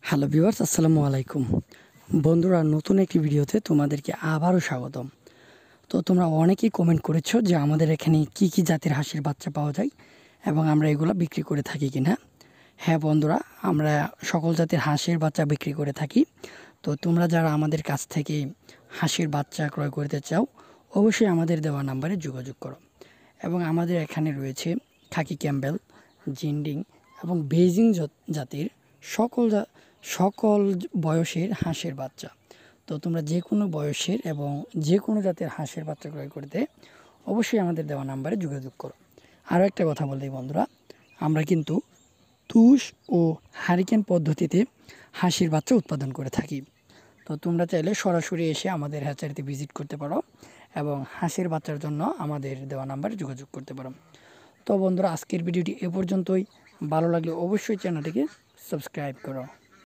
Hello viewers, আসসালামু আলাইকুম। বন্ধুরা, নতুন একটি ভিডিওতে তোমাদেরকে আবারও স্বাগতম। তো তোমরা অনেকেই কমেন্ট করেছো যে আমাদের এখানে কি কি জাতের হাঁসের বাচ্চা পাওয়া যায় এবং আমরা এগুলো বিক্রি করে থাকি কিনা। হ্যাঁ বন্ধুরা, আমরা সকল জাতের হাঁসের বাচ্চা বিক্রি করে থাকি। তো তোমরা যারা আমাদের কাছ থেকে হাঁসের বাচ্চা ক্রয় করতে চাও, অবশ্যই আমাদের দেওয়া নাম্বারে যোগাযোগ করো। এবং আমাদের এখানে রয়েছে খাকি ক্যাম্বেল, জিন্ডিং এবং বেইজিং জাতির সকল বয়সের হাঁসের বাচ্চা। তো তোমরা যে কোনো বয়সের এবং যে কোনো জাতের হাঁসের বাচ্চা ক্রয় করতে অবশ্যই আমাদের দেওয়া নাম্বারে যোগাযোগ করো। আরও একটা কথা বলতেই বন্ধুরা, আমরা কিন্তু তুষ ও হারিকেন পদ্ধতিতে হাঁসের বাচ্চা উৎপাদন করে থাকি। তো তোমরা চাইলে সরাসরি এসে আমাদের হ্যাচারিতে ভিজিট করতে পারো এবং হাঁসের বাচ্চার জন্য আমাদের দেওয়া নাম্বারে যোগাযোগ করতে পারো। তো বন্ধুরা, আজকের ভিডিওটি এ পর্যন্তই। ভালো লাগলে অবশ্যই চ্যানেলটিকে সাবস্ক্রাইব করো।